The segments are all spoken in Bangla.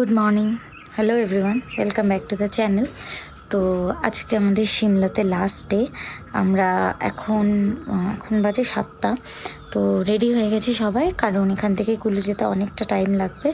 Good morning, hello everyone, welcome back to the channel. তো আজকে আমাদের সিমলাতে লাস্ট ডে। আমরা এখন বাজে 7টা। তো রেডি হয়ে গেছি সবাই, কারণ এখান থেকে কুলু যেতে অনেকটা টাইম লাগবে।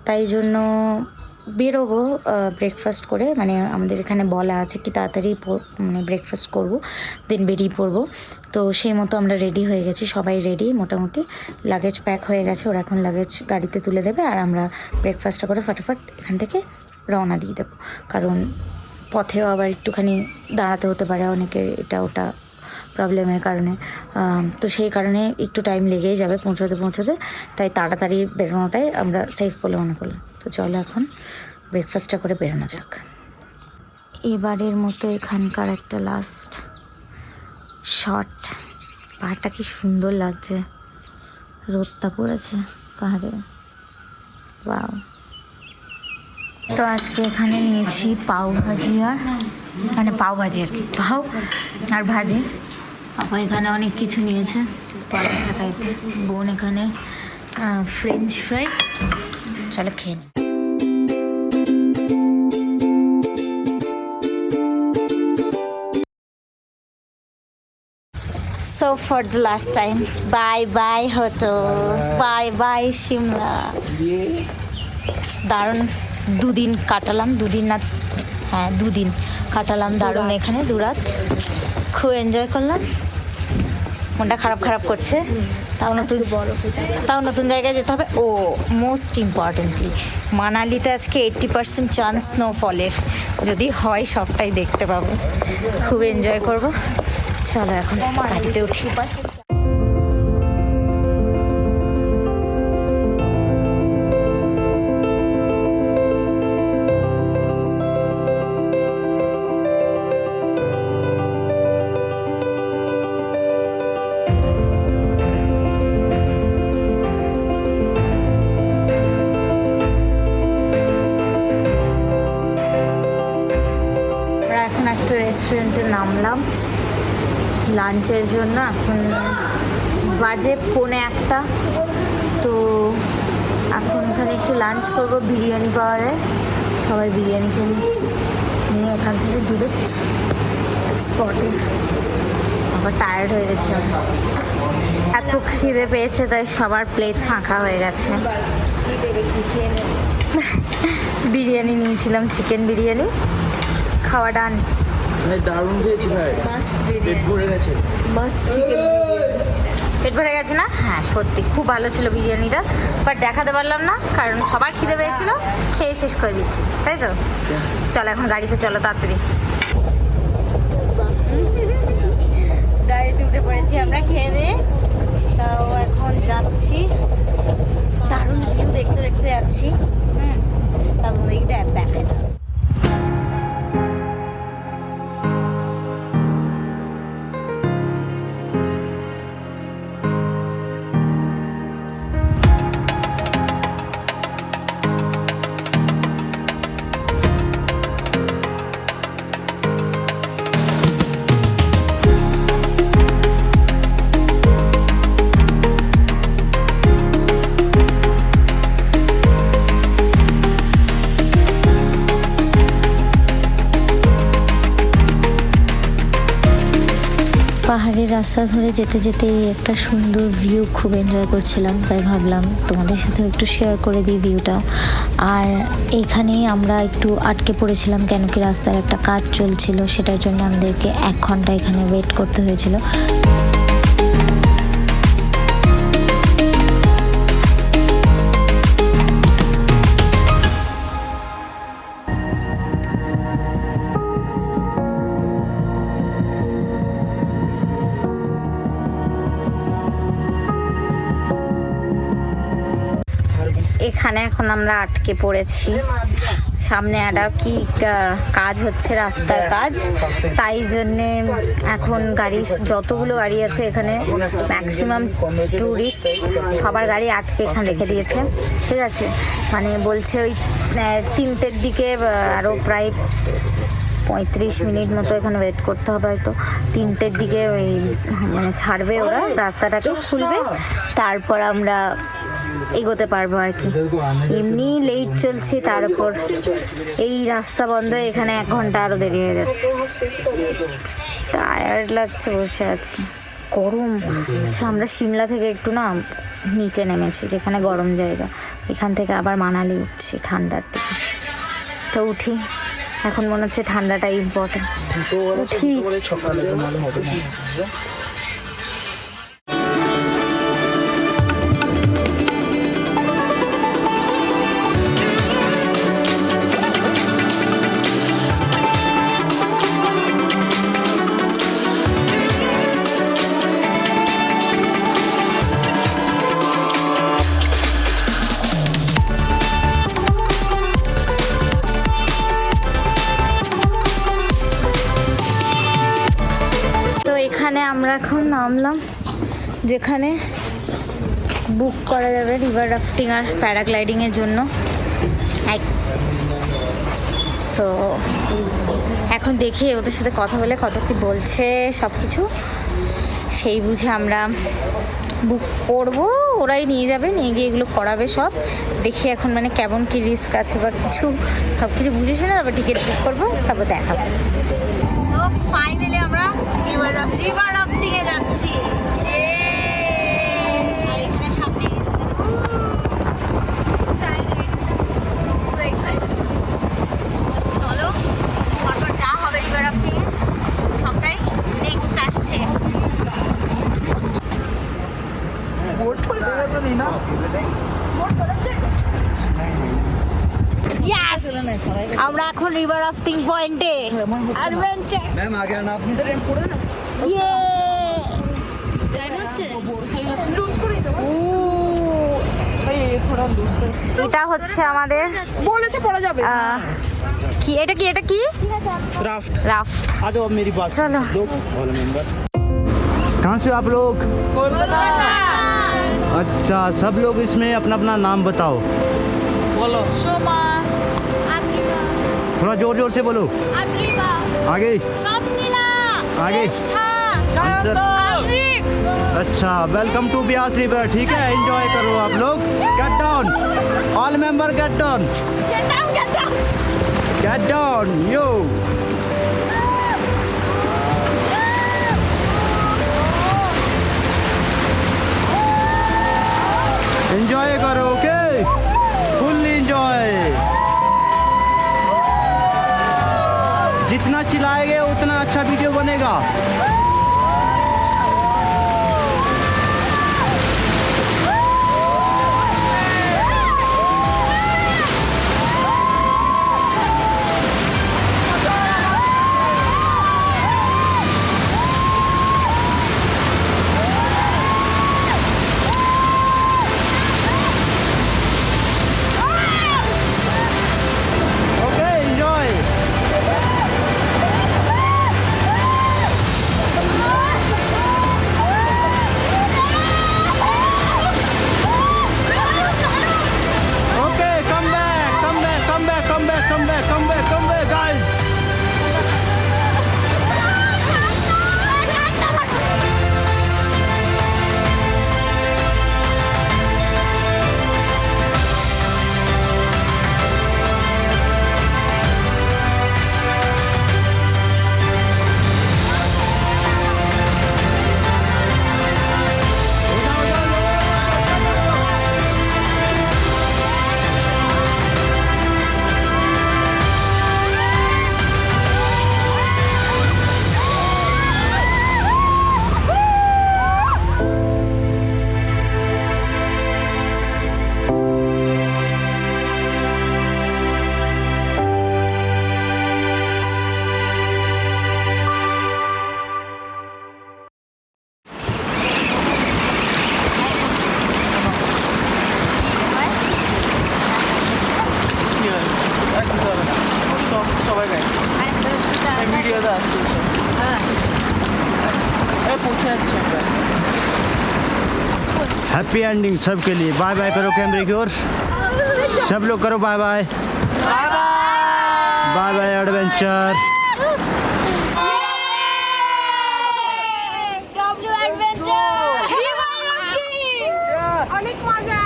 তাই জন্য বেরোবো ব্রেকফাস্ট করে, মানে আমাদের এখানে বলা আছে কি তাড়াতাড়ি মানে ব্রেকফাস্ট করবো, দেন বেরিয়ে পড়বো। তো সেই মতো আমরা রেডি হয়ে গেছি, সবাই রেডি মোটামুটি। লাগেজ প্যাক হয়ে গেছে, ওরা এখন লাগেজ গাড়িতে তুলে দেবে, আর আমরা ব্রেকফাস্টটা করে ফটাফট এখান থেকে রওনা দিয়ে দেবো। কারণ পথেও আবার একটুখানি দাঁড়াতে হতে পারে অনেকের, এটা ওটা প্রবলেমের কারণে। তো সেই কারণে একটু টাইম লেগেই যাবে পৌঁছতে। তাই তাড়াতাড়ি বেরোনোটাই আমরা সেফ বলে মনে করলাম। তো চলো এখন ব্রেকফাস্টটা করে বেরোনো যাক। এবারের মতো এখানকার একটা লাস্ট শট। পাহাড়টা কি সুন্দর লাগছে, রোদটা পড়েছে পাহাড়ে, ওয়াও। তো আজকে এখানে নিয়েছি পাও ভাজি, আর মানে পাও ভাজি আর কি, পাও আর ভাজি। আপা এখানে অনেক কিছু নিয়েছে, বোন এখানে ফ্রেঞ্চ ফ্রাই। চলো খেয়ে নিই। So for the last time, bye bye হতো, bye bye সিমলা। দারুণ দুদিন কাটালাম, দুদিন কাটালাম দারুণ এখানে, দুরাত খুব এনজয় করলাম। মনটা খারাপ করছে, তাও নতুন জায়গায় যেতে হবে। ও মোস্ট ইম্পর্টেন্টলি মানালিতে আজকে 80% চান্স স্নোফলের, যদি হয় সবটাই দেখতে পাবো, খুব এনজয় করবো। চলো এখন গাড়িতে উঠি। এখন একটা রেস্টুরেন্টে নামলাম লাঞ্চের জন্য। এখন বাজে 1:45। তো এখন এখানে একটু লাঞ্চ করবো, বিরিয়ানি পাওয়া যায়, সবাই বিরিয়ানি খেয়ে নিচ্ছি, নিয়ে এখান থেকে ডিরেক্ট স্পটে। আবার টায়ার্ড হয়ে গেছে, এত খিদে পেয়েছে, তাই সবার প্লেট ফাঁকা হয়ে গেছে। বিরিয়ানি নিয়েছিলাম, চিকেন বিরিয়ানি, খাওয়া ডান। দারুণ খেয়েছি ভাই, পেট ভরে গেছে, পেট ভরে গেছে না? হ্যাঁ সত্যি খুব ভালো ছিল বিরিয়ানিটা, বাট দেখাতে পারলাম না কারণ সবার খিদে পেয়েছিল, খেয়ে শেষ করে দিচ্ছি, তাই তো? চলো এখন গাড়িতে চলো তাড়াতাড়ি। গাড়িতে উঠে পড়েছি আমরা খেয়ে দিয়ে, তাও এখন যাচ্ছি, দারুণ ভিউ দেখতে যাচ্ছি। তার এইটা দেখাই দাও। পাহাড়ের রাস্তা ধরে যেতে একটা সুন্দর ভিউ খুব এনজয় করছিলাম, তাই ভাবলাম তোমাদের সাথেও একটু শেয়ার করে দিই ভিউটা। আর এখানেই আমরা একটু আটকে পড়েছিলাম, কেন কি রাস্তার একটা কাজ চলছিল, সেটার জন্য আমাদেরকে 1 ঘন্টা এখানে ওয়েট করতে হয়েছিল। এখানে এখন আমরা আটকে পড়েছি, সামনে একটা কি কাজ হচ্ছে, রাস্তার কাজ, তাই জন্যে এখন যতগুলো গাড়ি আছে এখানে ম্যাক্সিমাম ট্যুরিস্ট, সবার গাড়ি আটকে এখানে রেখে দিয়েছে, ঠিক আছে? মানে বলছে ওই 3টের দিকে আরও প্রায় 35 মিনিট মতো এখানে ওয়েট করতে হবে, হয়তো 3টের দিকে ওই মানে ছাড়বে ওরা, রাস্তাটাকে খুলবে, তারপর আমরা এগোতে পারবো আর কি। এমনি লেট চলছে, তার উপর এই রাস্তা বন্ধ, এখানে 1 ঘন্টা আরও দেরি হয়ে যাচ্ছে। টায়ার্ড লাগছে, বসে আছি, গরম। আচ্ছা, আমরা সিমলা থেকে একটু না নিচে নেমেছি, যেখানে গরম জায়গা, এখান থেকে আবার মানালি উঠছি ঠান্ডার দিকে। তো উঠি, এখন মনে হচ্ছে ঠান্ডাটা ইম্পর্টেন্ট। উঠি। তো এখানে আমরা এখন নামলাম, যেখানে বুক করা যাবে রিভার রাফটিং আর প্যারাগ্লাইডিংয়ের জন্য। তো এখন দেখি ওদের সাথে কথা বলে কত কি বলছে সব কিছু, সেই বুঝে আমরা বুক করব। ওরাই নিয়ে যাবে, নিয়ে গিয়ে এগুলো করাবে সব। দেখি এখন মানে কেমন কি রিস্ক আছে বা কিছু, সব কিছু বুঝে শুনে তারপর টিকিট বুক করবো, তারপর দেখাবো। তো ফাইনালি আমরা রিভার রাফটিংয়ে যাচ্ছি। আর এখানে সামনে চলো, তারপর যা হবে রিভার রাফটিংয়ে সবটাই নেক্সট আসছে। আমরা এখন রিভার রাফটিং পয়েন্টে। অ্যাডভেঞ্চার ম্যাম আগে না আপনি তো রেন্ট পড়ে না। ইয়ে ট্রেন হচ্ছে। এটা হচ্ছে আমাদের, বলেছে পড়া যাবে কি এটা কি এটা কি রাফট। রাফট। आ जाओ अब मेरी बात चलो। ऑल मेंबर कहाँ से आप लोग? अच्छा, सब लोग इसमें अपना अपना नाम बताओ। বলো। সোমা, আদ্রিবা, थोड़ा जोर जोर से बोलो। আদ্রিবা, आगे স্বপ্নিলা, आगे শ্রেষ্ঠা, आंसर। আদ্রিব। अच्छा, वेलकम टू ब्यास रिवर। ठीक है, एंजॉय करो आप लोग। Get down, all member get down, Get down, get down. Get down yo. Enjoy करो, ओके, फुल एंजॉय। जितना चिल्लाएंगे उतना अच्छा वीडियो बनेगा। Okay, enjoy. Okay, come back, come back, come back, come back, come back, come back, come back, guys. সবাই গাই ভিডিওতে আসছে। পৌঁছে যাচ্ছি আমরা। हैप्पी एंडिंग सबके लिए। बाय बाय करो कैमरे की ओर, सब लोग करो bye bye. Bye bye adventure. W adventure. অনেক মজা।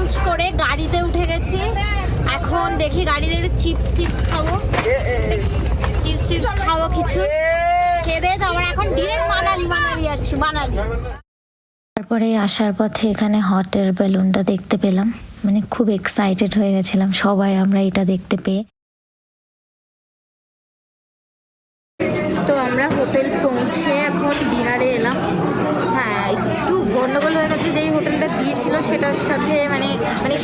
চেঞ্জ করে গাড়িতে উঠে গেছি। এখন দেখি গাড়িতে একটু চিপস খাবো, চিপস খাবো কিছু খেয়ে তারপর এখন ডিরেক্ট মানালি যাচ্ছি, মানালি। তারপরে আসার পথে এখানে হট এয়ার বেলুনটা দেখতে পেলাম, মানে খুব এক্সাইটেড হয়ে গেছিলাম সবাই আমরা এটা দেখতে পেয়ে। তো আমরা হোটেল পৌঁছে এখন ডিনারে এলাম। হ্যাঁ, একটু গন্ডগোল হয়ে গেছে, যেই হোটেলটা দিয়েছিল সেটার সাথে মানে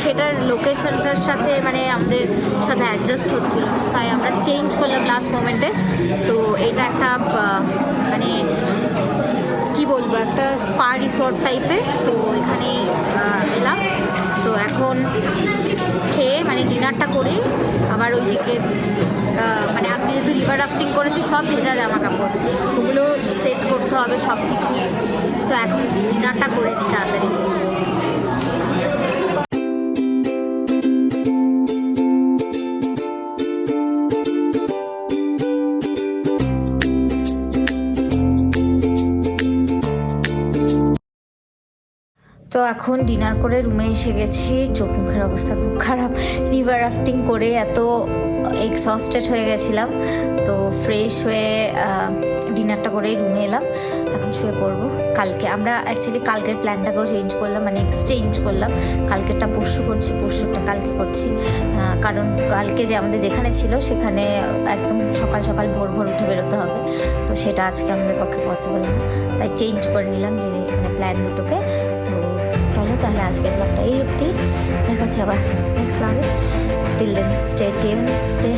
সেটার লোকেশনটার সাথে মানে আমাদের সাথে অ্যাডজাস্ট হচ্ছিল, তাই আমরা চেঞ্জ করলাম লাস্ট মোমেন্টে। তো এটা একটা মানে কি বলবো, একটা স্পা রিসর্ট টাইপের। তো এখানে এলাম। তো এখন খেয়ে মানে ডিনারটা করি, আবার ওইদিকে মানে আজকে যেহেতু রিভার রাফটিং করেছি সব ভেজা জামা কাপড় ওগুলো সেট করতে হবে সব কিছু। তো এখন ডিনারটা করে নিই তাড়াতাড়ি। তো এখন ডিনার করে রুমে এসে গেছি, চোখ মুখের অবস্থা খুব খারাপ। রিভার রাফটিং করে এত এক্সস্টেড হয়ে গেছিলাম। তো ফ্রেশ হয়ে ডিনারটা করেই রুমে এলাম, এখন শুয়ে পড়বো। কালকে আমরা অ্যাকচুয়ালি কালকের প্ল্যানটাকেও চেঞ্জ করলাম, মানে এক্সচেঞ্জ করলাম। কালকেরটা পরশু করছি, পরশুটা কালকে করছি। কারণ কালকে যে আমাদের যেখানে ছিল সেখানে একদম সকাল সকাল ভোর উঠে বেরোতে হবে, তো সেটা আজকে আমাদের পক্ষে পসিবল না, তাই চেঞ্জ করে নিলাম যে মানে প্ল্যান দুটোকে। তো চলো তাহলে আজকের ব্লগটা এই অবধি, দেখা হচ্ছে আবার নেক্সট ব্লগে। Till then stay tuned, stay